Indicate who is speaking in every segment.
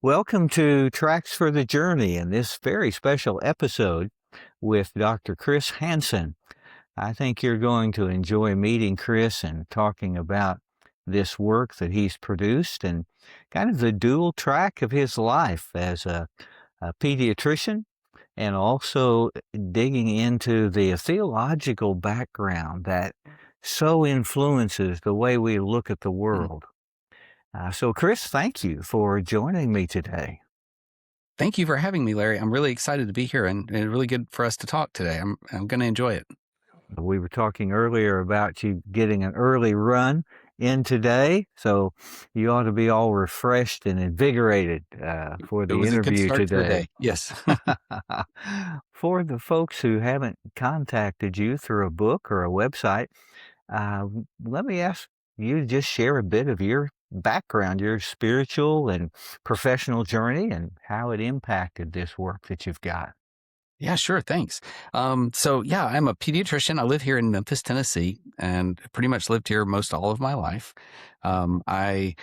Speaker 1: Welcome to Tracks for the Journey in this very special episode with Dr. Chris Hanson. I think you're going to enjoy meeting Chris and talking about this work that he's produced and kind of the dual track of his life as a pediatrician and also digging into the theological background that so influences the way we look at the
Speaker 2: Mm.
Speaker 1: world. So, Chris, thank you for joining me today.
Speaker 2: Thank you for having me, Larry. I'm really excited to be here and really good for us to talk today. I'm going to enjoy it.
Speaker 1: We were talking earlier about you getting an early run in today, so you ought to be all refreshed and invigorated for
Speaker 2: It
Speaker 1: the
Speaker 2: was a good
Speaker 1: interview
Speaker 2: start to the
Speaker 1: today.
Speaker 2: day. Yes.
Speaker 1: For the folks who haven't contacted you through a book or a website, uh, let me ask you to just share a bit of your background, your spiritual and professional journey, and how it impacted this work that you've got.
Speaker 2: Yeah, sure. Thanks. So I'm a pediatrician. I live here in Memphis, Tennessee, and pretty much lived here most all of my life. I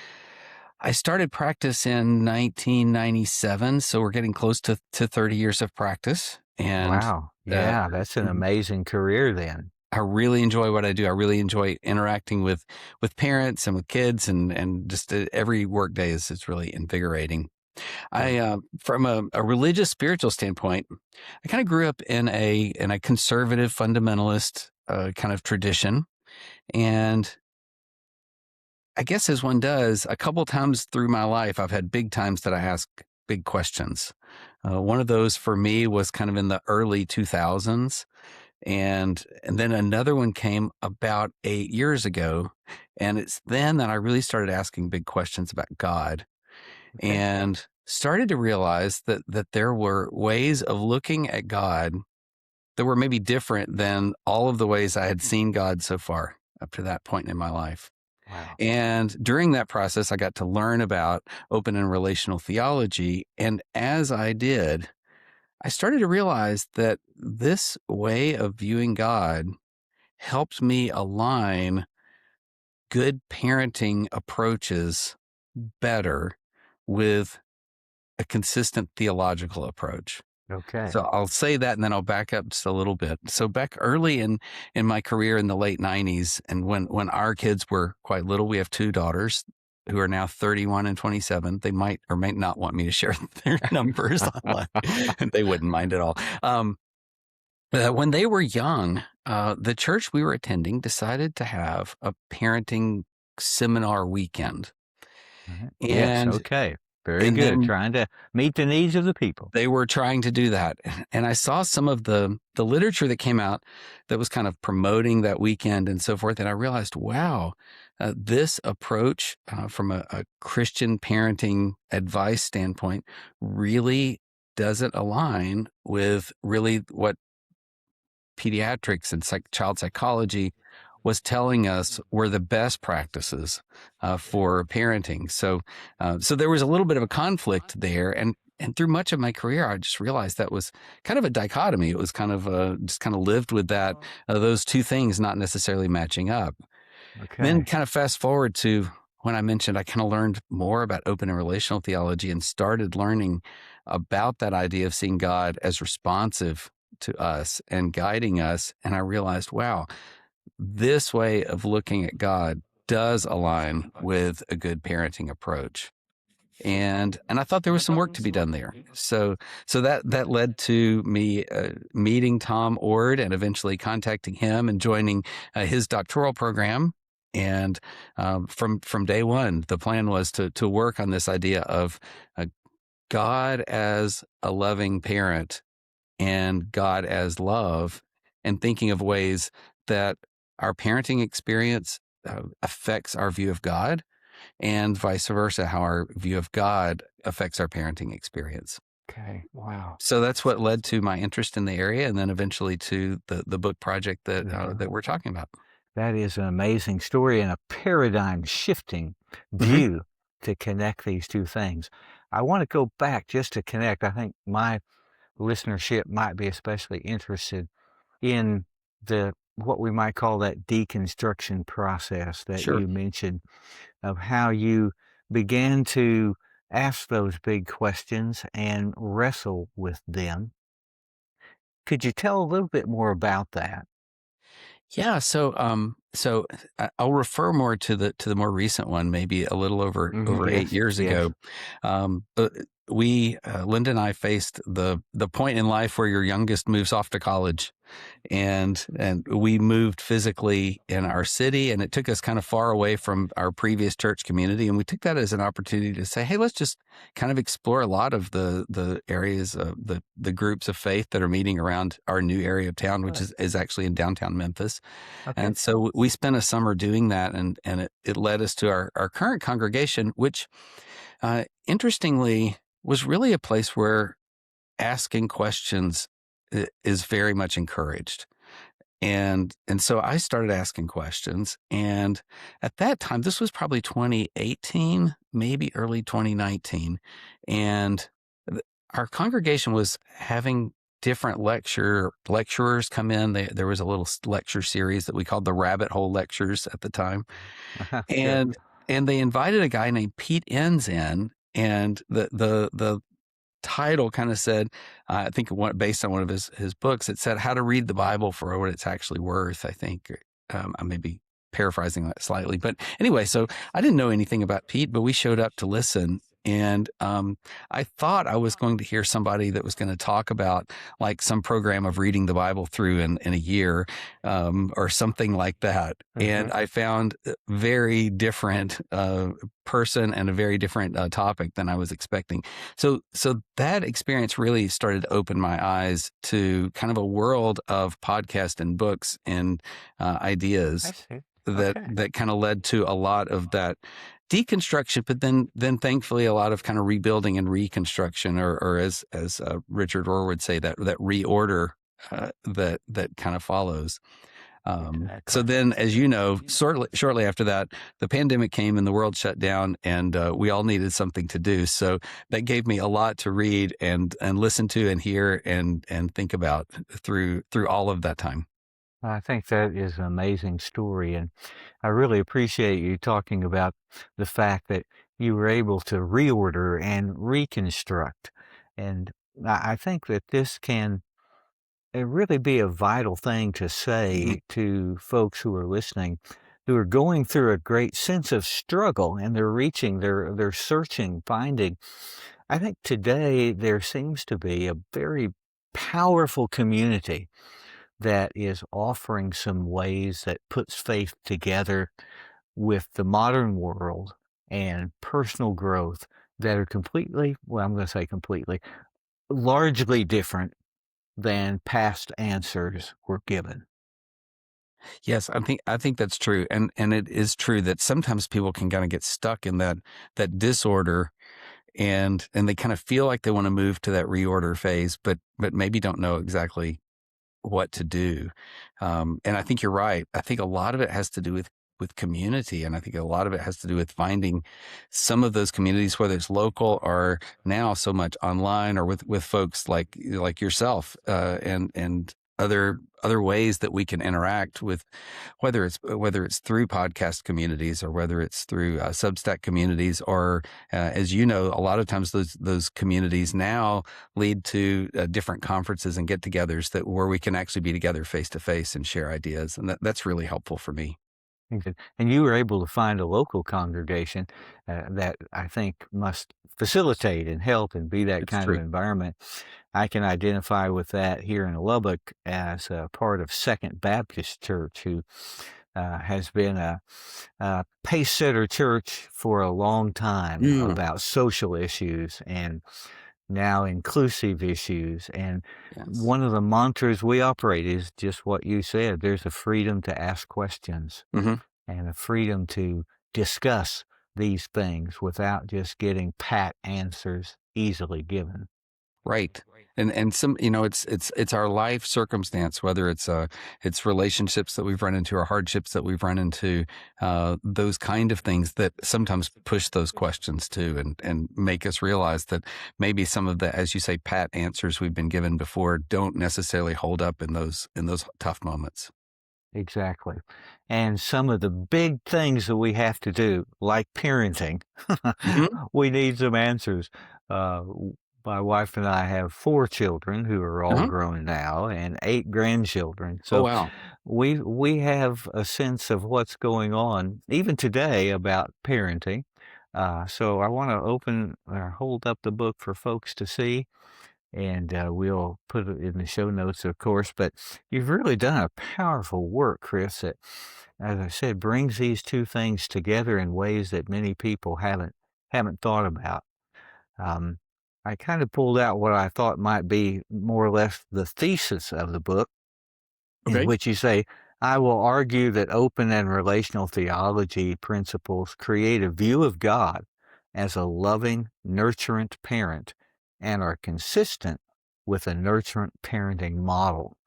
Speaker 2: started practice in 1997, so we're getting close to 30 years of practice. And
Speaker 1: Wow.
Speaker 2: uh,
Speaker 1: Yeah, that's an amazing career then.
Speaker 2: I really enjoy what I do. I really enjoy interacting with parents and with kids, and just every work day is really invigorating.
Speaker 1: Yeah.
Speaker 2: From a religious spiritual standpoint, I kind of grew up in a conservative fundamentalist kind of tradition, and I guess as one does, a couple times through my life, I've had big times that I ask big questions. One of those for me was kind of in the early 2000s. And then another one came about 8 years ago, and it's then that I really started asking big questions about God
Speaker 1: Okay.
Speaker 2: and started to realize that there were ways of looking at God that were maybe different than all of the ways I had seen God so far up to that point in my life.
Speaker 1: Wow.
Speaker 2: And during that process, I got to learn about open and relational theology. And as I did, I started to realize that this way of viewing God helped me align good parenting approaches better with a consistent theological approach.
Speaker 1: Okay.
Speaker 2: So I'll say that and then I'll back up just a little bit. So back early in my career in the late 90s, and when our kids were quite little, we have two daughters who are now 31 and 27. They might or might not want me to share their numbers online. They wouldn't mind at all. When they were young, the church we were attending decided to have a parenting seminar weekend.
Speaker 1: Right. Yes.
Speaker 2: And
Speaker 1: Okay. Very
Speaker 2: and
Speaker 1: good.
Speaker 2: then
Speaker 1: Trying to meet the needs of the people.
Speaker 2: they were trying to do that. And I saw some of the literature that came out that was kind of promoting that weekend and so forth. And I realized, wow, this approach from a Christian parenting advice standpoint really doesn't align with really what pediatrics and child psychology was telling us were the best practices for parenting. So there was a little bit of a conflict there, and through much of my career, I just realized that was kind of a dichotomy. It was kind of just kind of lived with that those two things not necessarily matching up. Then
Speaker 1: Okay.
Speaker 2: kind of fast forward to when I mentioned I kind of learned more about open and relational theology and started learning about that idea of seeing God as responsive to us and guiding us. And I realized, wow, this way of looking at God does align with a good parenting approach. And I thought there was some work to be done there. So that led to me meeting Tom Ord and eventually contacting him and joining his doctoral program. And from day one, the plan was to work on this idea of God as a loving parent and God as love, and thinking of ways that our parenting experience affects our view of God, and vice versa, how our view of God affects our parenting experience.
Speaker 1: Okay. Wow.
Speaker 2: So that's what led to my interest in the area, and then eventually to the book project that
Speaker 1: Yeah.
Speaker 2: that we're talking about.
Speaker 1: That is an amazing story and a paradigm shifting
Speaker 2: Mm-hmm.
Speaker 1: view to connect these two things. I want to go back just to connect. I think my listenership might be especially interested in the what we might call that deconstruction process that
Speaker 2: Sure.
Speaker 1: you mentioned of how you began to ask those big questions and wrestle with them. Could you tell a little bit more about that?
Speaker 2: Yeah, I'll refer more to the more recent one, maybe a little over
Speaker 1: Yes,
Speaker 2: 8 years
Speaker 1: yes.
Speaker 2: ago. But we, Linda and I, faced the point in life where your youngest moves off to college, and we moved physically in our city, and it took us kind of far away from our previous church community, and we took that as an opportunity to say, hey, let's just kind of explore a lot of the areas of the groups of faith that are meeting around our new area of town, which
Speaker 1: Right.
Speaker 2: is actually in downtown Memphis.
Speaker 1: Okay.
Speaker 2: And so we spent a summer doing that, and it led us to our current congregation, which interestingly was really a place where asking questions is very much encouraged. And so I started asking questions. And at that time, this was probably 2018, maybe early 2019. And our congregation was having different lecturers come in. There was a little lecture series that we called the Rabbit Hole Lectures at the time.
Speaker 1: Sure.
Speaker 2: And they invited a guy named Pete Enns in, and the title kind of said, I think based on one of his books, it said how to read the Bible for what it's actually worth. I think I may be paraphrasing that slightly, but anyway, so I didn't know anything about Pete, but we showed up to listen. And I thought I was going to hear somebody that was going to talk about like some program of reading the Bible through in a year or something like that.
Speaker 1: Hmm.
Speaker 2: And I found a very different person and a very different topic than I was expecting. So that experience really started to open my eyes to kind of a world of podcasts and books and
Speaker 1: I
Speaker 2: ideas
Speaker 1: see.
Speaker 2: that
Speaker 1: Okay.
Speaker 2: that kind of led to a lot of that deconstruction, but then thankfully a lot of kind of rebuilding and reconstruction, or as Richard Rohr would say, that reorder that kind of follows. So
Speaker 1: Exactly.
Speaker 2: then, as you know, shortly after that, the pandemic came and the world shut down, and we all needed something to do. So that gave me a lot to read and listen to and hear and think about through all of that time.
Speaker 1: I think that is an amazing story, and I really appreciate you talking about the fact that you were able to reorder and reconstruct. And I think that this can really be a vital thing to
Speaker 2: Mhm.
Speaker 1: say to folks who are listening, who are going through a great sense of struggle, and they're searching, finding. I think today there seems to be a very powerful community that is offering some ways that puts faith together with the modern world and personal growth that are completely, well, I'm going to say completely, largely different than past answers were given.
Speaker 2: Yes, I think that's true, and it is true that sometimes people can kind of get stuck in that disorder, and they kind of feel like they want to move to that reorder phase, but maybe don't know exactly what to do. And I think you're right. I think a lot of it has to do with community, and I think a lot of it has to do with finding some of those communities, whether it's local or now so much online, or with folks like yourself, and other ways that we can interact with, whether it's through podcast communities or whether it's through Substack communities, or as you know, a lot of times those communities now lead to different conferences and get-togethers where we can actually be together face to face and share ideas, and that's really helpful for me.
Speaker 1: Okay. And you were able to find a local congregation that I think must facilitate and help and be that
Speaker 2: It's
Speaker 1: kind of
Speaker 2: true.
Speaker 1: environment. I can identify with that here in Lubbock as a part of Second Baptist Church, who has been a pace setter church for a long time
Speaker 2: Mm,
Speaker 1: about social issues and now inclusive issues. And
Speaker 2: yes.
Speaker 1: one of the mantras we operate is just what you said. There's a freedom to ask questions
Speaker 2: Hmm.
Speaker 1: and a freedom to discuss these things without just getting pat answers easily given.
Speaker 2: Right. And some, it's our life circumstance, whether it's relationships that we've run into or hardships that we've run into, those kind of things that sometimes push those questions too, and make us realize that maybe some of the, as you say, pat answers we've been given before don't necessarily hold up in those tough moments.
Speaker 1: Exactly. And some of the big things that we have to do, like parenting,
Speaker 2: Hmm.
Speaker 1: we need some answers. My wife and I have 4 children who are all
Speaker 2: Uh-huh.
Speaker 1: grown now and 8 grandchildren.
Speaker 2: Oh,
Speaker 1: So
Speaker 2: wow.
Speaker 1: we have a sense of what's going on even today about parenting. So I want to open or hold up the book for folks to see, and we'll put it in the show notes, of course. But you've really done a powerful work, Chris, that, as I said, brings these two things together in ways that many people haven't thought about. Um, I kind of pulled out what I thought might be more or less the thesis of the book, in
Speaker 2: Okay.
Speaker 1: which you say, I will argue that open and relational theology principles create a view of God as a loving, nurturant parent and are consistent with a nurturant parenting model.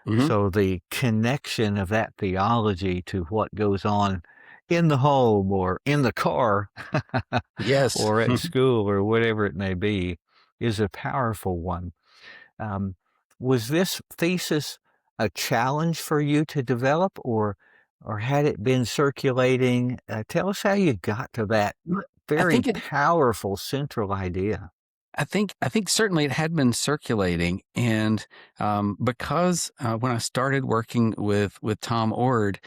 Speaker 2: Hmm.
Speaker 1: So the connection of that theology to what goes on in the home or in the car
Speaker 2: Yes.
Speaker 1: or at school or whatever it may be is a powerful one. Um, was this thesis a challenge for you to develop, or had it been circulating? Tell us how you got to that
Speaker 2: I
Speaker 1: very
Speaker 2: think it
Speaker 1: powerful central idea.
Speaker 2: I think certainly it had been circulating, and because when I started working with Tom Ord,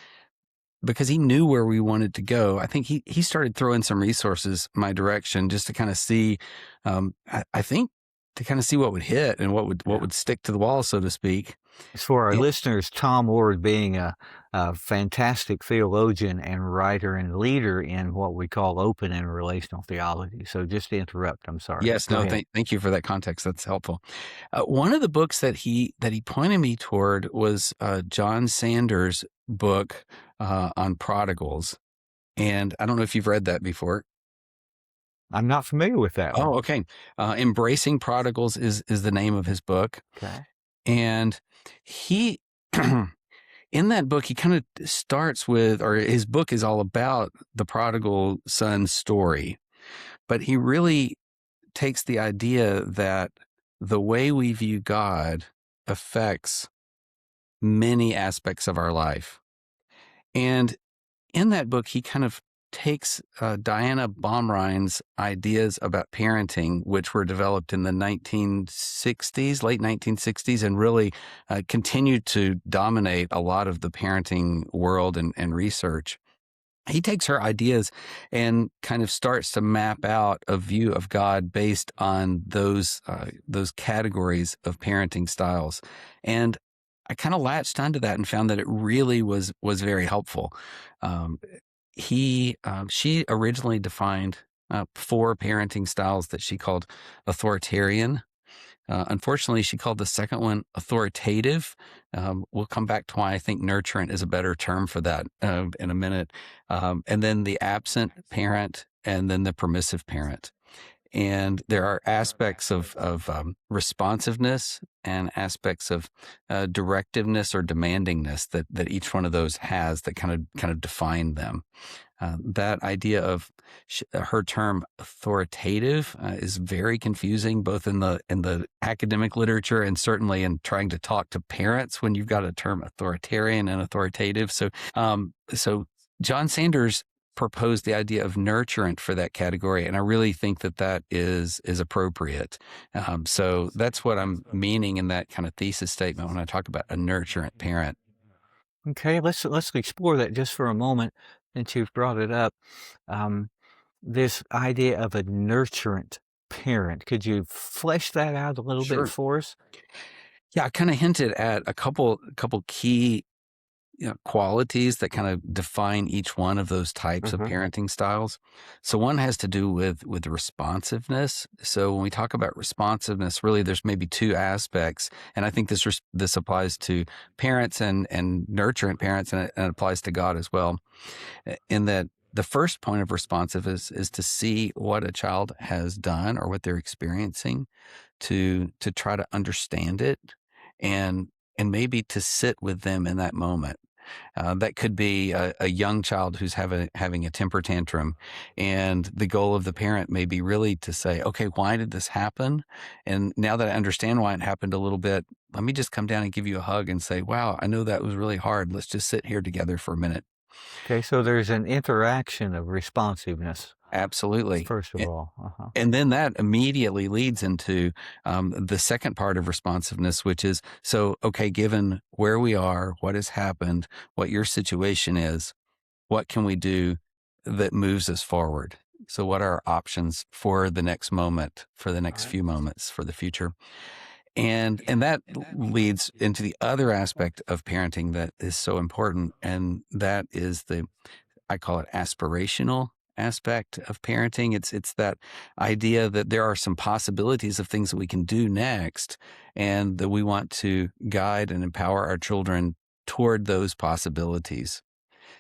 Speaker 2: because he knew where we wanted to go, I think he started throwing some resources my direction just to kind of see, I think to kind of see what would hit and what
Speaker 1: Yeah.
Speaker 2: would stick to the wall, so to speak.
Speaker 1: As for our
Speaker 2: And
Speaker 1: listeners, Tom Ord being a fantastic theologian and writer and leader in what we call open and relational theology. So just to interrupt, I'm sorry.
Speaker 2: yes,
Speaker 1: Go
Speaker 2: no,
Speaker 1: ahead.
Speaker 2: thank you for that context. That's helpful. One of the books that he pointed me toward was John Sanders' book on prodigals. And I don't know if you've read that before.
Speaker 1: I'm not familiar with that one.
Speaker 2: Oh, okay. Embracing Prodigals is the name of his book.
Speaker 1: Okay.
Speaker 2: And he, in that book, he kind of starts with, or his book is all about the prodigal son's story. But he really takes the idea that the way we view God affects many aspects of our life. And in that book, he kind of takes Diana Baumrein's ideas about parenting, which were developed in the 1960s, late 1960s, and really continued to dominate a lot of the parenting world and research. He takes her ideas and kind of starts to map out a view of God based on those categories of parenting styles, and I kind of latched onto that and found that it really was very helpful. Um, she originally defined 4 parenting styles that she called authoritarian. Unfortunately, she called the second one authoritative. We'll come back to why I think nurturant is a better term for that in a minute. And then the absent parent, and then the permissive parent. And there are aspects of responsiveness and aspects of directiveness or demandingness that each one of those has that kind of define them. That idea of her term authoritative is very confusing, both in the academic literature and certainly in trying to talk to parents when you've got a term authoritarian and authoritative. So John Sanders proposed the idea of nurturant for that category, and I really think that is appropriate. So that's what I'm meaning in that kind of thesis statement when I talk about a nurturant parent.
Speaker 1: Okay, let's explore that just for a moment since you've brought it up. Um, this idea of a nurturant parent. Could you flesh that out a little bit
Speaker 2: Sure.
Speaker 1: for us?
Speaker 2: Yeah, I kind of hinted at a couple key qualities that kind of define each one of those types of
Speaker 1: Hmm.
Speaker 2: parenting styles. So one has to do with responsiveness. So when we talk about responsiveness, really there's maybe 2 aspects, and I think this applies to parents and nurturant parents, and it applies to God as well. In that the first point of responsive is to see what a child has done or what they're experiencing, to try to understand it, and maybe to sit with them in that moment. That could be a young child who's having a temper tantrum. And the goal of the parent may be really to say, okay, why did this happen? And now that I understand why it happened a little bit, let me just come down and give you a hug and say, wow, I know that was really hard. Let's just sit here together for a minute.
Speaker 1: Okay, so there's an interaction of responsiveness,
Speaker 2: Absolutely.
Speaker 1: first of all.
Speaker 2: And then that immediately leads into the second part of responsiveness, which is, so, okay, given where we are, what has happened, what your situation is, what can we do that moves us forward? So what are our options for the next moment, for the next few moments, for the future? And that leads into the other aspect of parenting that is so important, and that is I call it aspirational aspect of parenting. It's that idea that there are some possibilities of things that we can do next, and that we want to guide and empower our children toward those possibilities.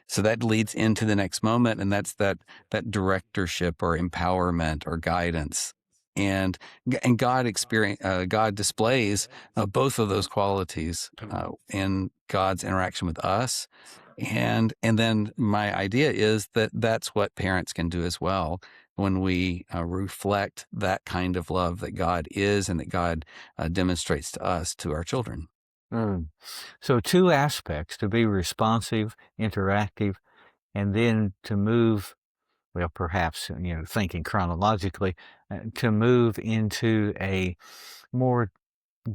Speaker 2: So that leads into the next moment, and that's that directorship or empowerment or guidance. And God displays both of those qualities in God's interaction with us. And then my idea is that that's what parents can do as well when we reflect that kind of love that God is and that God demonstrates to us, to our children.
Speaker 1: Mm. So two aspects: to be responsive, interactive, and then to move, well, perhaps, thinking chronologically, to move into a more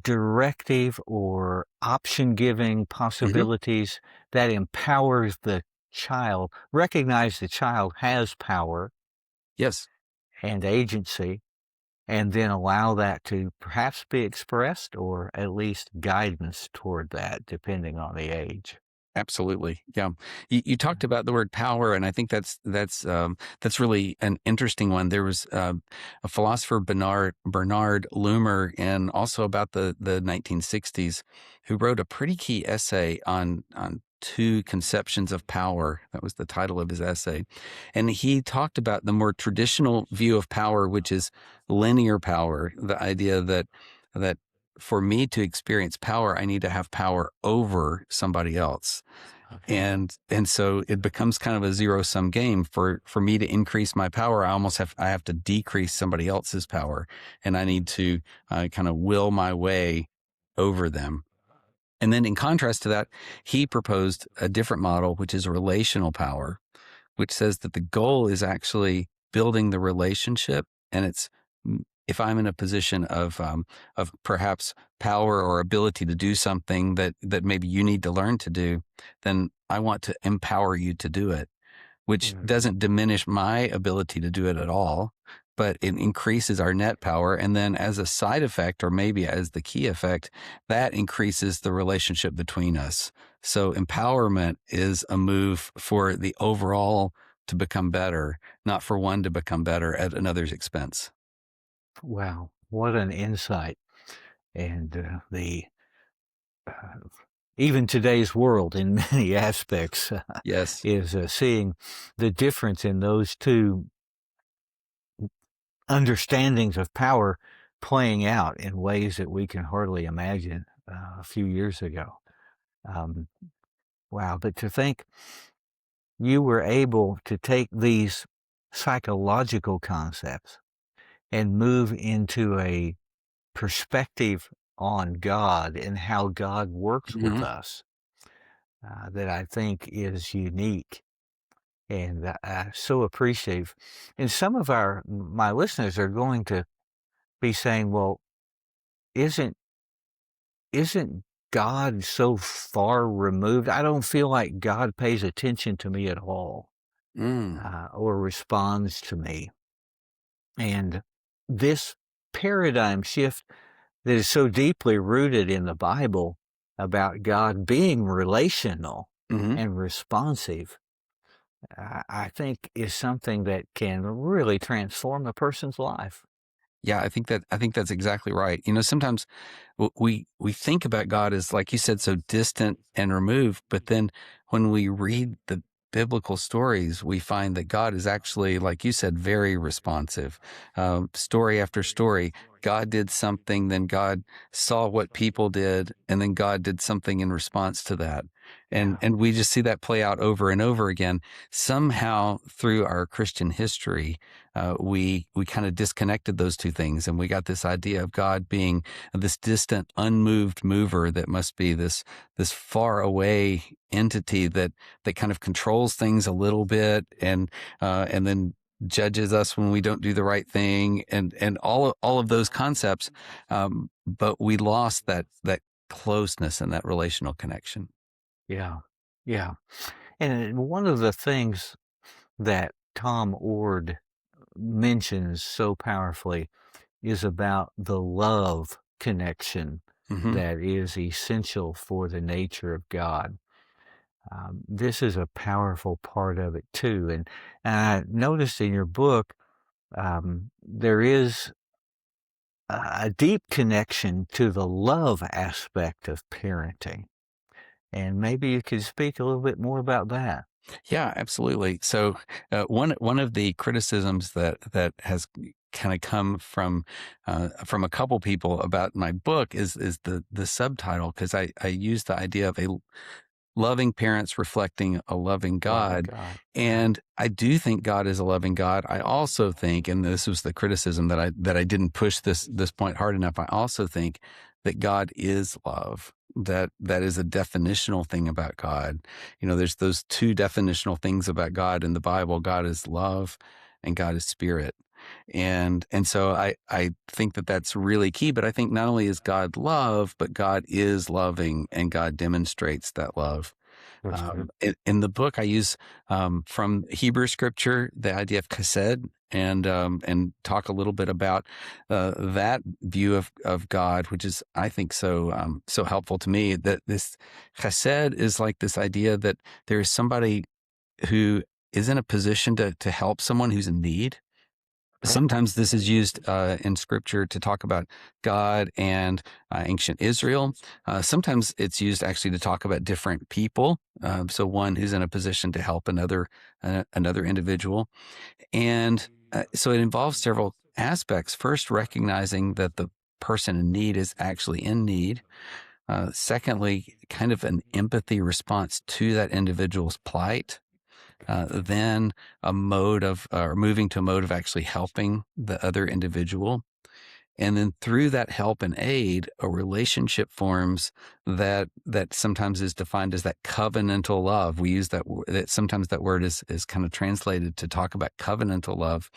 Speaker 1: directive or option-giving
Speaker 2: Hmm.
Speaker 1: possibilities that empowers the child. Recognize the child has power
Speaker 2: Yes.
Speaker 1: and agency, and then allow that to perhaps be expressed or at least guidance toward that, depending on the age.
Speaker 2: Absolutely. Yeah. You talked about the word power, and I think that's really an interesting one. There was a philosopher, Bernard Loomer, and also about the 1960s, who wrote a pretty key essay on two conceptions of power. That was the title of his essay. And he talked about the more traditional view of power, which is linear power, the idea that for me to experience power, I need to have power over somebody else.
Speaker 1: Okay.
Speaker 2: And so it becomes kind of a zero-sum game. For me to increase my power, I have to decrease somebody else's power, and I need to kind of will my way over them. And then in contrast to that, he proposed a different model, which is relational power, which says that the goal is actually building the relationship. And it's, if I'm in a position of perhaps power or ability to do something that maybe you need to learn to do, then I want to empower you to do it, which
Speaker 1: Mhm.
Speaker 2: doesn't diminish my ability to do it at all, but it increases our net power. And then as a side effect, or maybe as the key effect, that increases the relationship between us. So empowerment is a move for the overall to become better, not for one to become better at another's expense.
Speaker 1: Wow, what an insight. And the uh, even today's world in many aspects
Speaker 2: Yes.
Speaker 1: is seeing the difference in those two understandings of power playing out in ways that we can hardly imagine a few years ago. Um, wow, but to think you were able to take these psychological concepts and move into a perspective on God and how God works with
Speaker 2: Hmm.
Speaker 1: us, that I think is unique and so appreciative. And some of my listeners are going to be saying, "Well, isn't isn't God so far removed? I don't feel like God pays attention to me at all,
Speaker 2: Mm.
Speaker 1: or responds to me." And this paradigm shift that is so deeply rooted in the Bible about God being relational
Speaker 2: Hmm.
Speaker 1: and responsive, I think is something that can really transform a person's life.
Speaker 2: Yeah, I think that's exactly right. Sometimes we think about God as, like you said, so distant and removed, but then when we read the biblical stories, we find that God is actually, like you said, very responsive. Story after story, God did something, then God saw what people did, and then God did something in response to that. And we just see that play out over and over again. Somehow through our Christian history, we kind of disconnected those two things, and we got this idea of God being this distant, unmoved mover that must be this far away entity that kind of controls things a little bit, and then judges us when we don't do the right thing, and all of those concepts. But we lost that closeness and that relational connection.
Speaker 1: Yeah. Yeah. And one of the things that Tom Ord mentions so powerfully is about the love connection
Speaker 2: Mm-hmm.
Speaker 1: that is essential for the nature of God. This is a powerful part of it too. And I noticed in your book, there is a deep connection to the love aspect of parenting. And maybe you could speak a little bit more about that.
Speaker 2: Yeah, absolutely. So one of the criticisms that has kind of come from a couple people about my book is the subtitle, because I use the idea of a loving parents reflecting a loving
Speaker 1: Loving
Speaker 2: God.
Speaker 1: God.
Speaker 2: And I do think God is a loving God. I also think, and this was the criticism that I didn't push this point hard enough, I also think that God is love. That is a definitional thing about God. There's those two definitional things about God in the Bible. God is love and God is spirit. And so I think that that's really key. But I think not only is God love, but God is loving, and God demonstrates that love.
Speaker 1: That's good.
Speaker 2: In the book, I use from Hebrew scripture the idea of chesed, and talk a little bit about that view of God, which is, I think, so helpful to me. That this chesed is like this idea that there is somebody who is in a position to help someone who's in need.
Speaker 1: Okay.
Speaker 2: Sometimes this is used in scripture to talk about God and ancient Israel. Sometimes it's used actually to talk about different people. So one who's in a position to help another individual. And so it involves several aspects. First, recognizing that the person in need is actually in need. Secondly, kind of an empathy response to that individual's plight. Then a mode of, or moving to a mode of actually helping the other individual. And then through that help and aid, a relationship forms that sometimes is defined as that covenantal love. We use that sometimes that word is kind of translated to talk about covenantal love.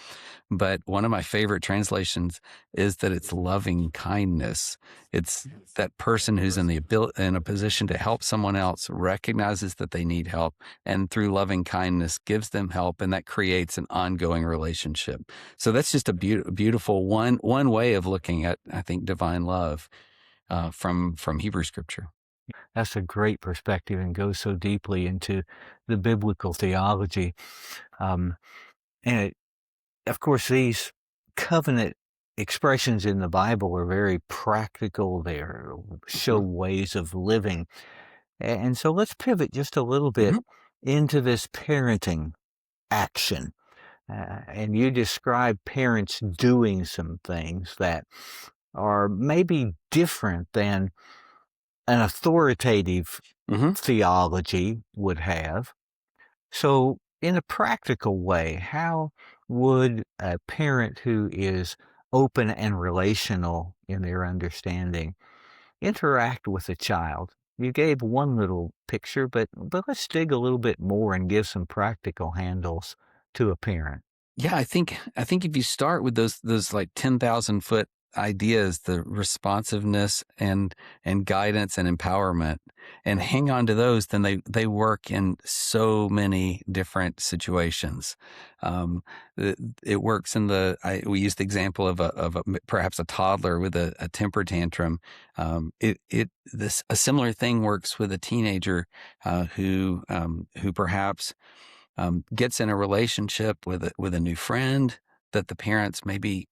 Speaker 2: But one of my favorite translations is that it's loving kindness. It's that person who's in a position to help someone else, recognizes that they need help, and through loving kindness gives them help, and that creates an ongoing relationship. So that's just a beautiful one way of looking at, I think, divine love from Hebrew scripture.
Speaker 1: That's a great perspective and goes so deeply into the biblical theology. And of course, these covenant expressions in the Bible are very practical. They show ways of living. And so let's pivot just a little bit into this parenting action. And you describe parents doing some things that are maybe different than an authoritative theology would have. So, in a practical way, how would a parent who is open and relational in their understanding interact with a child? You gave one little picture, but let's dig a little bit more and give some practical handles to a parent.
Speaker 2: Yeah, I think if you start with those like 10,000-foot ideas, the responsiveness and guidance and empowerment, and hang on to those, then they work in so many different situations. It works in we used the example of perhaps a toddler with a temper tantrum. A similar thing works with a teenager who perhaps gets in a relationship with a new friend that the parents maybe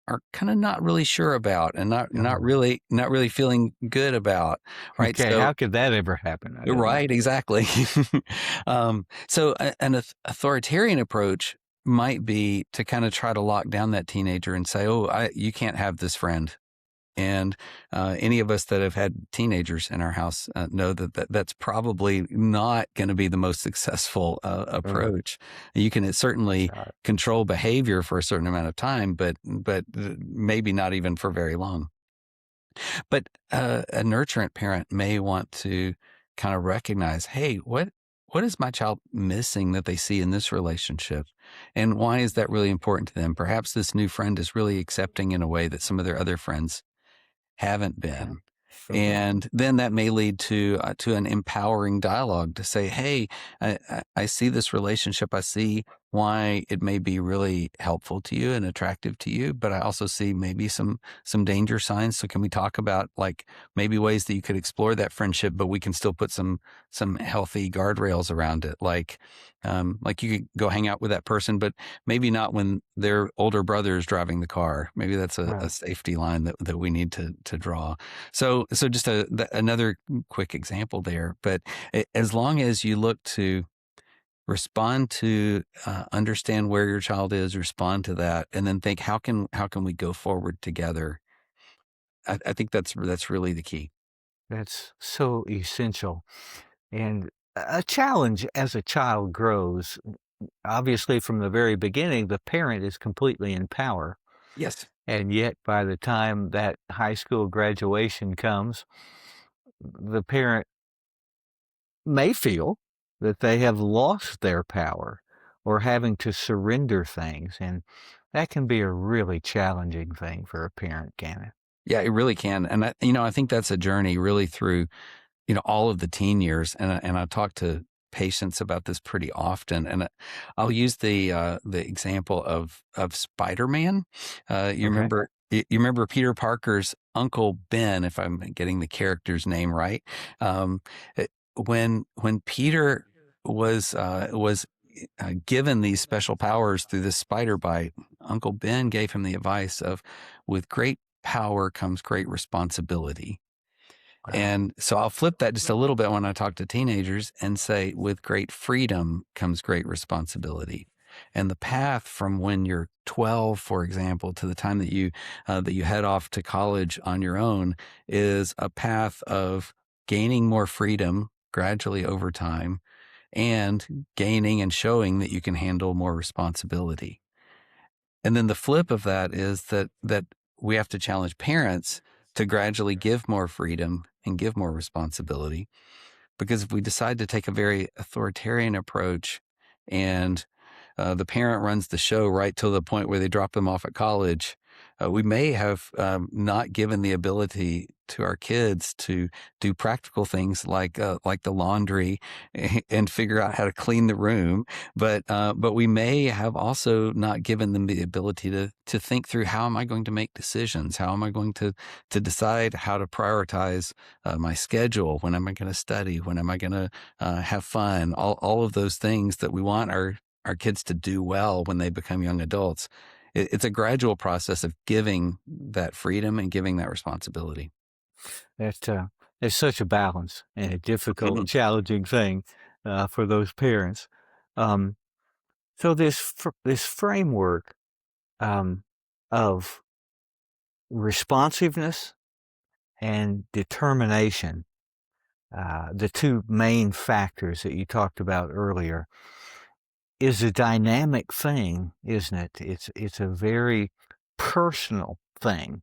Speaker 2: are kind of not really sure about, and not really feeling good about, right?
Speaker 1: Okay,
Speaker 2: So
Speaker 1: how could that ever happen? I don't know.
Speaker 2: right, exactly. So an authoritarian approach might be to kind of try to lock down that teenager and say, "Oh, you can't have this friend." And any of us that have had teenagers in our house know that's probably not going to be the most successful approach. You can certainly control behavior for a certain amount of time, but maybe not even for very long. But a nurturant parent may want to kind of recognize, hey, what is my child missing that they see in this relationship? And why is that really important to them? Perhaps this new friend is really accepting in a way that some of their other friends haven't been. And then that may lead to an empowering dialogue to say, hey, I see this relationship. I see why it may be really helpful to you and attractive to you, but I also see maybe some danger signs. So can we talk about like maybe ways that you could explore that friendship, but we can still put some healthy guardrails around it? Like you could go hang out with that person, but maybe not when their older brother is driving the car. Maybe that's a safety line that we need to draw. So just another quick example there. But as long as you look to respond to, understand where your child is, respond to that, and then think, how can we go forward together? I think that's really the key.
Speaker 1: That's so essential. And a challenge as a child grows, obviously from the very beginning, the parent is completely in power.
Speaker 2: Yes.
Speaker 1: And yet by the time that high school graduation comes, the parent may feel that they have lost their power or having to surrender things. And that can be a really challenging thing for a parent, can it?
Speaker 2: Yeah, it really can. And I think that's a journey really through, all of the teen years. And I talk to patients about this pretty often. And I'll use the example of Spider-Man. You remember Peter Parker's Uncle Ben, if I'm getting the character's name right. When Peter was given these special powers through this spider bite, Uncle Ben gave him the advice of, with great power comes great responsibility.
Speaker 1: Wow.
Speaker 2: And so I'll flip that just a little bit when I talk to teenagers and say, with great freedom comes great responsibility. And the path from when you're 12, for example, to the time that you head off to college on your own is a path of gaining more freedom gradually over time and gaining and showing that you can handle more responsibility. And then the flip of that is that we have to challenge parents to gradually give more freedom and give more responsibility. Because if we decide to take a very authoritarian approach and the parent runs the show right till the point where they drop them off at college, we may have not given the ability to our kids to do practical things like the laundry and figure out how to clean the room. But we may have also not given them the ability to think through, how am I going to make decisions? How am I going to decide how to prioritize my schedule? When am I going to study? When am I going to have fun? All of those things that we want our kids to do well when they become young adults. It's a gradual process of giving that freedom and giving that responsibility.
Speaker 1: It's such a balance and a difficult, challenging thing for those parents. So this framework of responsiveness and determination, the two main factors that you talked about earlier, is a dynamic thing, isn't it? It's a very personal thing.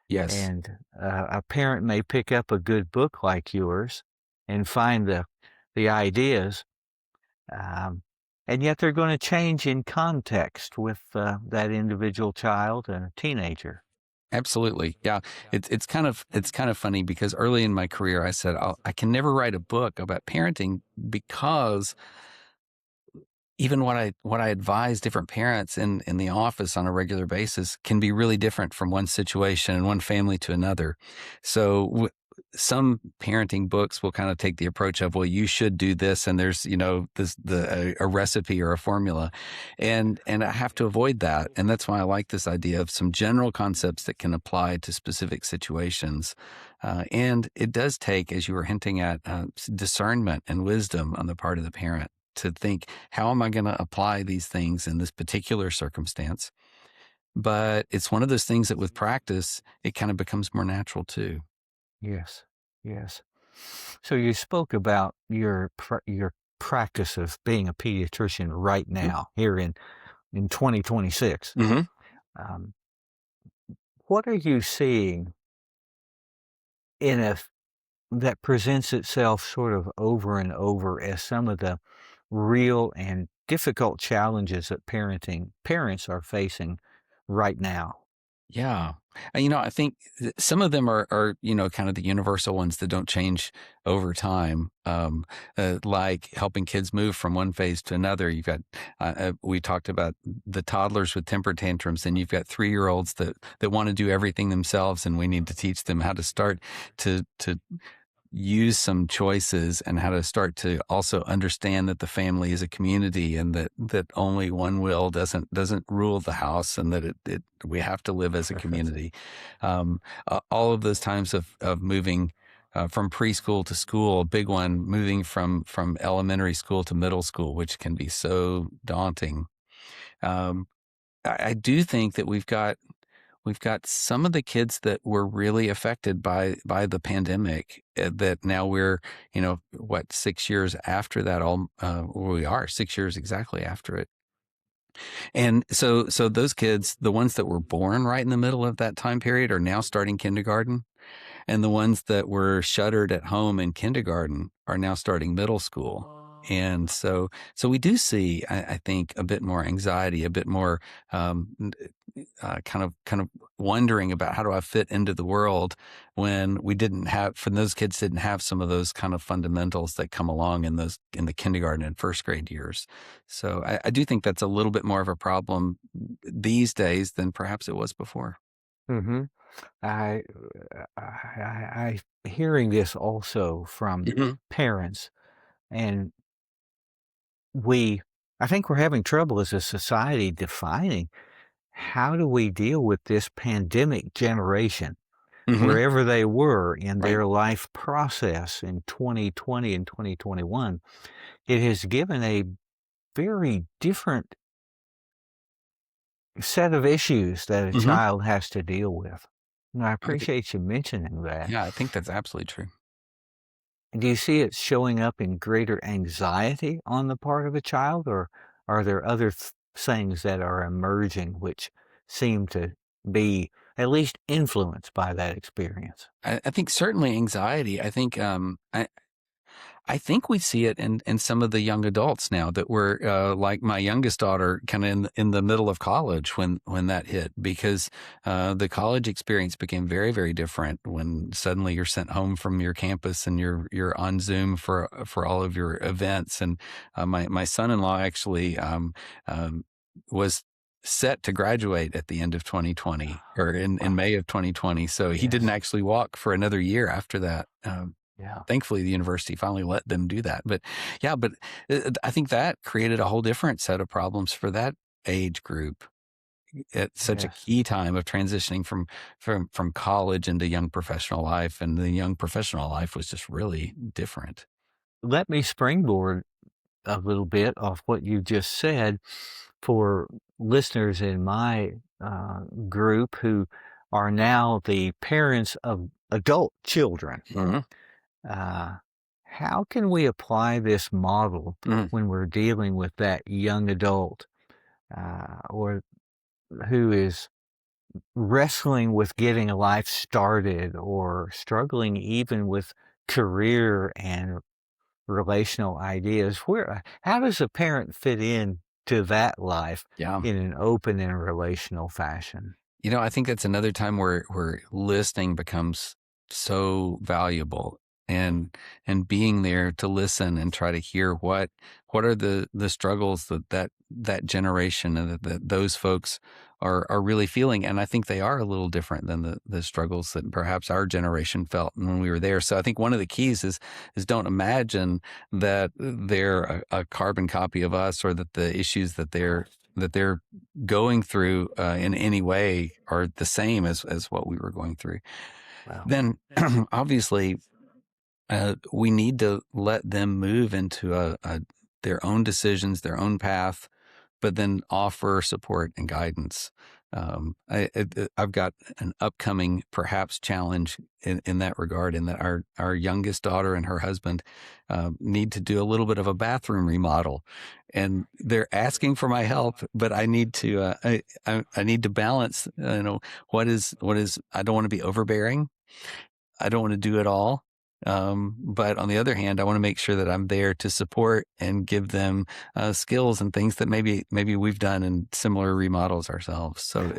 Speaker 2: Yes.
Speaker 1: And a parent may pick up a good book like yours and find the ideas, and yet they're going to change in context with that individual child and a teenager.
Speaker 2: Absolutely. Yeah. It's kind of funny because early in my career, I said, I can never write a book about parenting because even what I advise different parents in the office on a regular basis can be really different from one situation and one family to another. So some parenting books will kind of take the approach of, well, you should do this, and there's a recipe or a formula, and I have to avoid that, and that's why I like this idea of some general concepts that can apply to specific situations, and it does take, as you were hinting at, discernment and wisdom on the part of the parent to think, how am I going to apply these things in this particular circumstance? but it's one of those things that with practice, it kind of becomes more natural too.
Speaker 1: Yes. Yes. So you spoke about your practice of being a pediatrician right now here in 2026.
Speaker 2: Mm-hmm.
Speaker 1: Um, what are you seeing in a that presents itself sort of over and over as some of the real and difficult challenges that parents are facing right now?
Speaker 2: Yeah. I think some of them are, kind of the universal ones that don't change over time. Like helping kids move from one phase to another. You've got, we talked about the toddlers with temper tantrums, and you've got 3-year-olds that want to do everything themselves, and we need to teach them how to start to use some choices and how to start to also understand that the family is a community, and that only one will doesn't rule the house, and that we have to live as a community. All of those times of moving from preschool to school, a big one, moving from elementary school to middle school, which can be so daunting. Um, I do think that we've got some of the kids that were really affected by the pandemic, that now we're, 6 years after that, we are 6 years exactly after it. And so those kids, the ones that were born right in the middle of that time period, are now starting kindergarten. And the ones that were shuttered at home in kindergarten are now starting middle school. And so we do see, I think, a bit more anxiety, a bit more kind of wondering about, how do I fit into the world, when those kids didn't have some of those kind of fundamentals that come along in the kindergarten and first grade years. So I do think that's a little bit more of a problem these days than perhaps it was before.
Speaker 1: Mm-hmm. I, I hearing this also from
Speaker 2: Mhm.
Speaker 1: parents, and we, I think we're having trouble as a society defining how do we deal with this pandemic generation,
Speaker 2: Mhm.
Speaker 1: wherever they were in
Speaker 2: Right.
Speaker 1: their life process in 2020 and 2021. It has given a very different set of issues that a
Speaker 2: Mhm.
Speaker 1: child has to deal with. And I
Speaker 2: I think
Speaker 1: appreciate you mentioning that.
Speaker 2: Yeah, I think that's absolutely true.
Speaker 1: Do you see it showing up in greater anxiety on the part of a child, or are there other things that are emerging which seem to be at least influenced by that experience?
Speaker 2: I think certainly anxiety. I think we see it in some of the young adults now that were, like my youngest daughter, kind of in the middle of college when that hit, because the college experience became very, very different when suddenly you're sent home from your campus and you're on Zoom for all of your events. And my son-in-law actually was set to graduate at the end of 2020, or in
Speaker 1: Wow.
Speaker 2: May of 2020. So he didn't
Speaker 1: Yes.
Speaker 2: actually walk for another year after that.
Speaker 1: Yeah.
Speaker 2: Thankfully, the university finally let them do that. But yeah, I think that created a whole different set of problems for that age group at such a
Speaker 1: Yes.
Speaker 2: key time of transitioning from college into young professional life. And the young professional life was just really different.
Speaker 1: Let me springboard a little bit off what you just said for listeners in my group who are now the parents of adult children.
Speaker 2: Mhm.
Speaker 1: Uh, how can we apply this model
Speaker 2: Mhm.
Speaker 1: when we're dealing with that young adult or who is wrestling with getting a life started or struggling even with career and relational ideas? How does a parent fit in to that life
Speaker 2: Yeah.
Speaker 1: in an open and relational fashion?
Speaker 2: I think that's another time where listening becomes so valuable, and being there to listen and try to hear what are the struggles that generation and that those folks are really feeling. And I think they are a little different than the struggles that perhaps our generation felt when we were there. So I think one of the keys is don't imagine that they're a carbon copy of us, or that the issues that they're going through in any way are the same as what we were going through.
Speaker 1: Well,
Speaker 2: Then obviously we need to let them move into their own decisions, their own path, but then offer support and guidance. I've got an upcoming perhaps challenge in that regard, in that our youngest daughter and her husband need to do a little bit of a bathroom remodel, and they're asking for my help, but I need to I need to balance. What is I don't want to be overbearing. I don't want to do it all. But on the other hand, I want to make sure that I'm there to support and give them skills and things that maybe we've done in similar remodels ourselves. So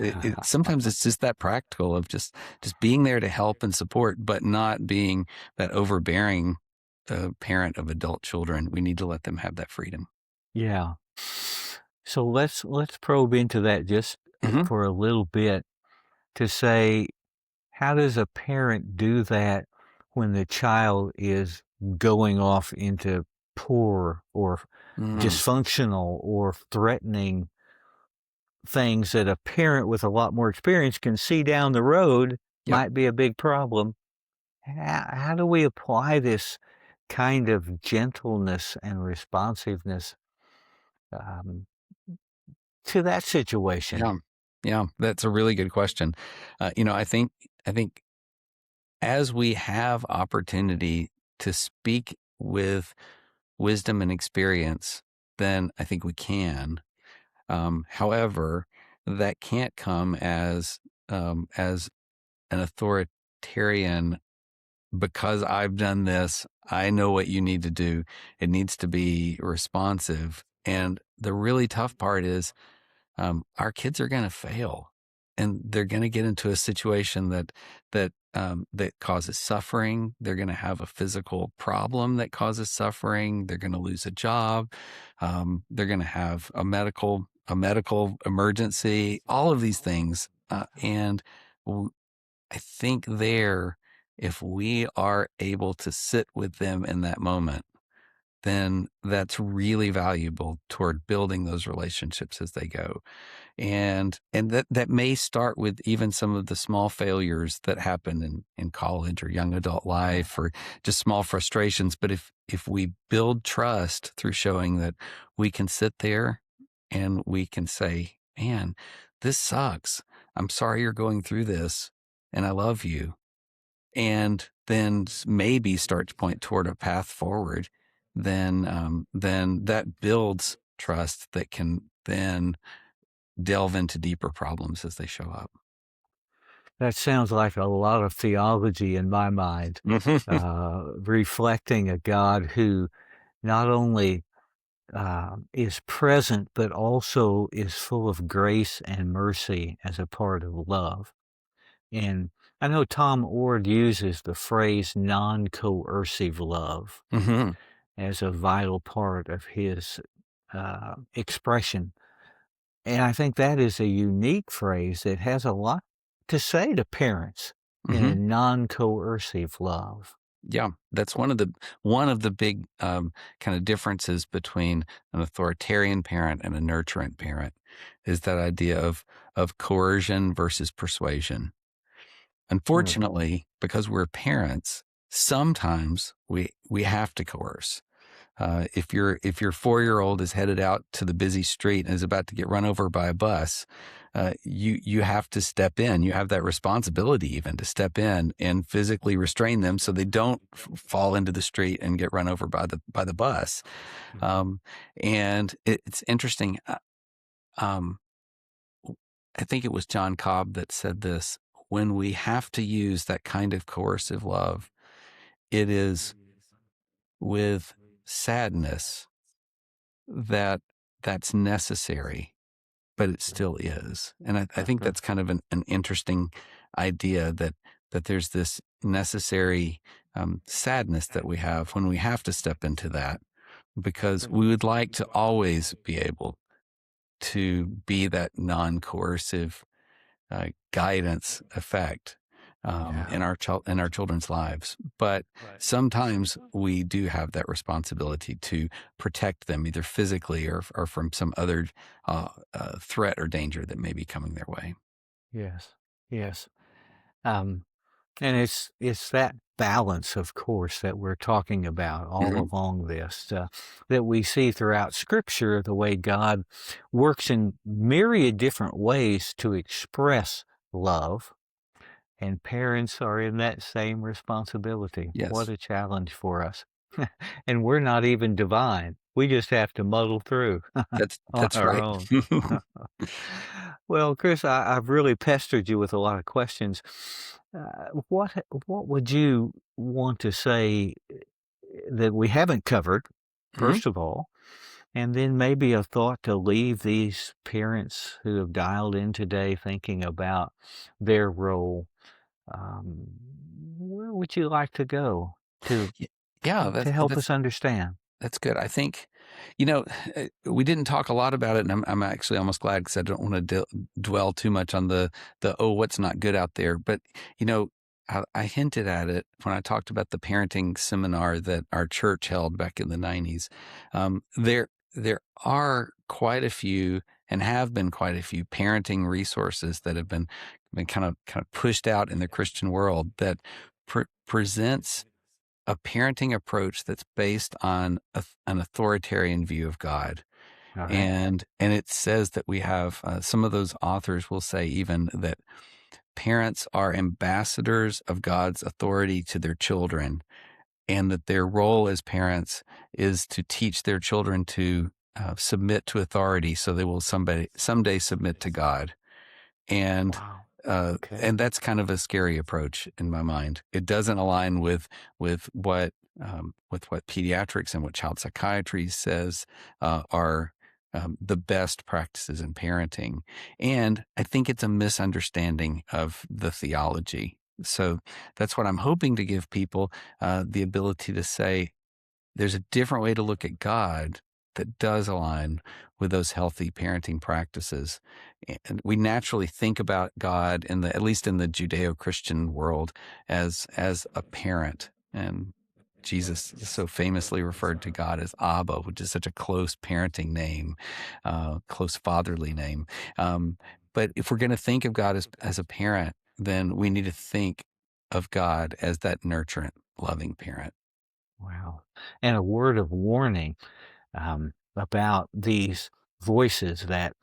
Speaker 2: sometimes it's just that practical of just being there to help and support, but not being that overbearing parent of adult children. We need to let them have that freedom.
Speaker 1: Yeah. So let's probe into that just for a little bit to say, how does a parent do that when the child is going off into poor or dysfunctional or threatening things that a parent with a lot more experience can see down the road might be a big problem? How do we apply this kind of gentleness and responsiveness to that situation?
Speaker 2: Yeah. Yeah. That's a really good question. I think as we have opportunity to speak with wisdom and experience, then I think we can. However, that can't come as an authoritarian, because I've done this, I know what you need to do. It needs to be responsive. And the really tough part is our kids are going to fail, and they're going to get into a situation that causes suffering. They're going to have a physical problem that causes suffering. They're going to lose a job. They're going to have a medical emergency. All of these things, and I think if we are able to sit with them in that moment, then that's really valuable toward building those relationships as they go. And that may start with even some of the small failures that happen in college or young adult life, or just small frustrations. But if we build trust through showing that we can sit there and we can say, man, this sucks. I'm sorry you're going through this, and I love you. And then maybe start to point toward a path forward, then that builds trust that can then delve into deeper problems as they show up.
Speaker 1: That sounds like a lot of theology in my mind, reflecting a God who not only is present, but also is full of grace and mercy as a part of love. And I know Tom Ord uses the phrase non-coercive love as a vital part of his expression. And I think that is a unique phrase that has a lot to say to parents in a non-coercive love.
Speaker 2: Yeah, that's one of the big kind of differences between an authoritarian parent and a nurturant parent, is that idea of coercion versus persuasion. Unfortunately, because we're parents, sometimes we have to coerce. If your 4-year-old is headed out to the busy street and is about to get run over by a bus, you have to step in. You have that responsibility even to step in and physically restrain them so they don't fall into the street and get run over by the bus. And it's interesting. I think it was John Cobb that said this: when we have to use that kind of coercive love, it is with sadness that's necessary, but it still is. And I think that's kind of an interesting idea, that there's this necessary sadness that we have when we have to step into that, because we would like to always be able to be that non-coercive guidance effect in our children's lives. But sometimes we do have that responsibility to protect them, either physically or from some other threat or danger that may be coming their way.
Speaker 1: Yes, yes. Um, And it's that balance, of course, that we're talking about all
Speaker 2: Hmm.
Speaker 1: along this, that we see throughout Scripture, the way God works in myriad different ways to express love, and parents are in that same responsibility. What
Speaker 2: Yes,
Speaker 1: a challenge for us. And we're not even divine. We just have to muddle through on
Speaker 2: that's
Speaker 1: our
Speaker 2: right.
Speaker 1: own. Well, Chris, I've really pestered you with a lot of questions. What would you want to say that we haven't covered,
Speaker 2: Mhm.
Speaker 1: first of all, and then maybe a thought to leave these parents who have dialed in today thinking about their role. Um, where would you like to go to
Speaker 2: Y- Yeah,
Speaker 1: to help us understand?
Speaker 2: that's good. I think, you know, we didn't talk a lot about it, and I'm actually almost glad because I don't want to dwell too much on the oh, what's not good out there. But you know, I hinted at it when I talked about the parenting seminar that our church held back in the '90s. There are quite a few, and have been quite a few parenting resources that have been kind of pushed out in the Christian world that presents a parenting approach that's based on an authoritarian view of God.
Speaker 1: All right.
Speaker 2: And it says that we have some of those authors will say even that parents are ambassadors of God's authority to their children, and that their role as parents is to teach their children to submit to authority, so they will someday submit to God. And
Speaker 1: Wow. Okay.
Speaker 2: and that's kind of a scary approach in my mind. It doesn't align with with what pediatrics and what child psychiatry says are the best practices in parenting. And I think it's a misunderstanding of the theology. So that's what I'm hoping to give people the ability to say, there's a different way to look at God that does align with those healthy parenting practices. And we naturally think about God in the, at least in the Judeo-Christian world, as a parent. And Jesus so famously referred to God as Abba, which is such a close parenting name, close fatherly name. But if we're going to think of God as a parent, then we need to think of God as that nurturant, loving parent.
Speaker 1: Wow. And a word of warning about these voices that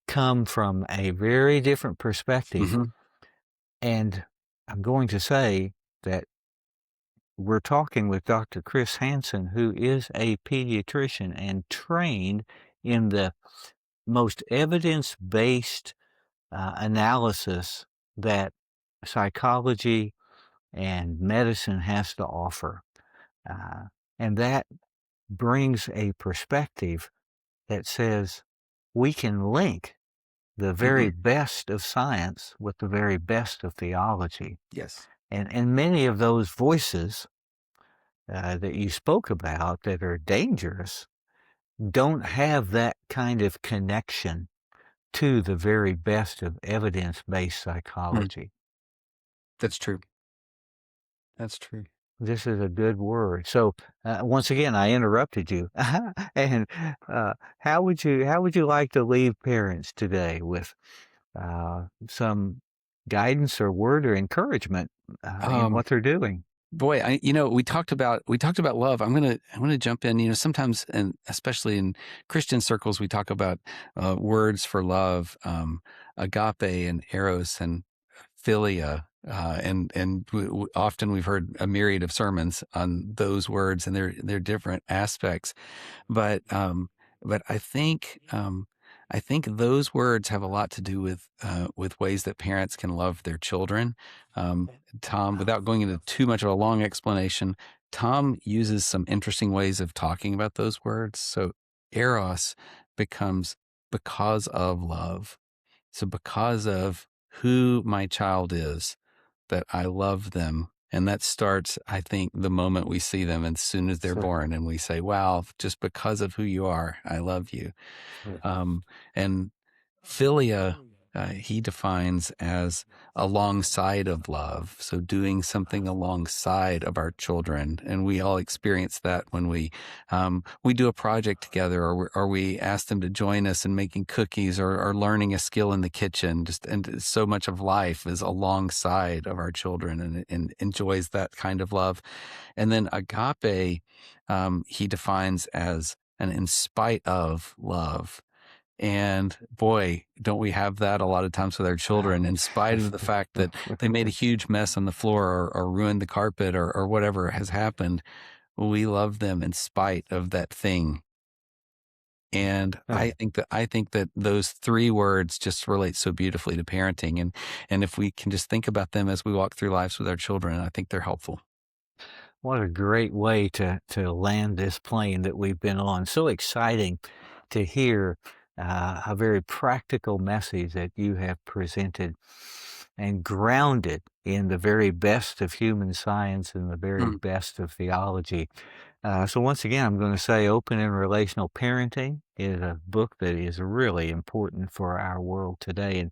Speaker 1: come from a very different perspective.
Speaker 2: Hmm.
Speaker 1: And I'm going to say that we're talking with Dr. Chris Hanson, who is a pediatrician and trained in the most evidence-based analysis that psychology and medicine has to offer. Uh, and that brings a perspective that says we can link the very
Speaker 2: Hmm.
Speaker 1: best of science with the very best of theology.
Speaker 2: Yes.
Speaker 1: And many of those voices that you spoke about that are dangerous don't have that kind of connection to the very best of evidence-based
Speaker 2: Mm,
Speaker 1: psychology.
Speaker 2: that's true. That's true.
Speaker 1: This is a good word. So once again, I interrupted you. And how would you like to leave parents today with some guidance or word or encouragement in
Speaker 2: Um,
Speaker 1: what they're doing?
Speaker 2: boy, we talked about love. I'm gonna jump in. You know, sometimes, and especially in Christian circles, we talk about words for love, agape and eros and philia. And often we've heard a myriad of sermons on those words and their different aspects. But I think those words have a lot to do with ways that parents can love their children. Um, Tom, without going into too much of a long explanation, Tom uses some interesting ways of talking about those words. So eros becomes because of love. So because of who my child is, that I love them. And that starts, I think, the moment we see them as soon as they're
Speaker 1: Sure,
Speaker 2: born, and we say, wow, just because of who you are, I love you.
Speaker 1: sure.
Speaker 2: Um, and philia, he defines as alongside of love. So doing something alongside of our children. And we all experience that when we do a project together, or we ask them to join us in making cookies, or learning a skill in the kitchen. And so much of life is alongside of our children, and enjoys that kind of love. And then agape, he defines as an in spite of love. And boy, don't we have that a lot of times with our children, in spite of the fact that they made a huge mess on the floor, or ruined the carpet, or whatever has happened. We love them in spite of that thing. And I think that those three words just relate so beautifully to parenting. And if we can just think about them as we walk through lives with our children, I think they're helpful.
Speaker 1: What a great way to land this plane that we've been on. So exciting to hear a very practical message that you have presented and grounded in the very best of human science and the very
Speaker 2: Mm.
Speaker 1: best of theology. So once again, I'm going to say Open and Relational Parenting is a book that is really important for our world today.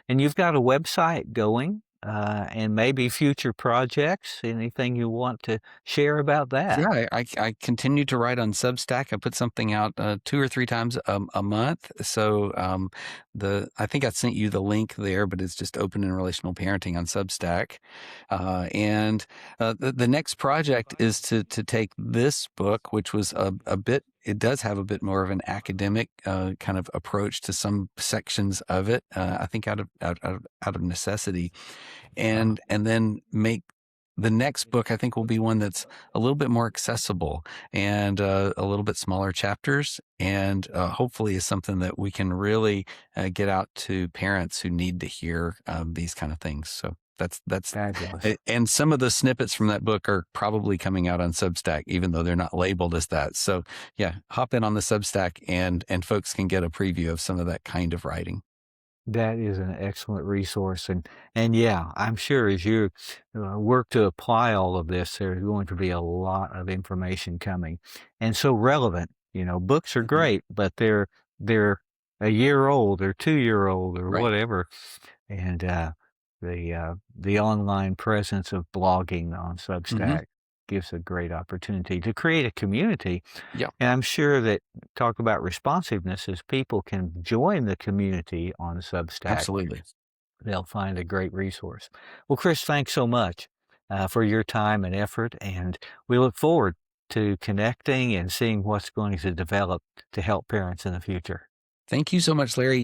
Speaker 1: And you've got a website going, and maybe future projects. Anything you want to share about that?
Speaker 2: Yeah, I continue to write on Substack. I put something out 2 or 3 times a month. So I think I sent you the link there, but it's just Open and Relational Parenting on Substack. And the next project is to take this book, which was a bit. It does have a bit more of an academic kind of approach to some sections of it. I think out of necessity, and then make. The next book, I think, will be one that's a little bit more accessible, and a little bit smaller chapters, and hopefully is something that we can really get out to parents who need to hear these kind of things. So that's
Speaker 1: Fabulous.
Speaker 2: and some of the snippets from that book are probably coming out on Substack, even though they're not labeled as that. So yeah, hop in on the Substack, and folks can get a preview of some of that kind of writing.
Speaker 1: That is an excellent resource, and yeah, I'm sure as you work to apply all of this, there's going to be a lot of information coming, and so relevant. Books are
Speaker 2: Mhm.
Speaker 1: great, but they're a year old or 2-year old or
Speaker 2: Right.
Speaker 1: whatever, and the online presence of blogging on
Speaker 2: Hmm.
Speaker 1: Substack gives a great opportunity to create a community.
Speaker 2: Yeah,
Speaker 1: And I'm sure that talk about responsiveness as people can join the community on Substack,
Speaker 2: absolutely.
Speaker 1: they'll find a great resource. Well, Chris, thanks so much for your time and effort, and we look forward to connecting and seeing what's going to develop to help parents in the future.
Speaker 2: Thank you so much, Larry.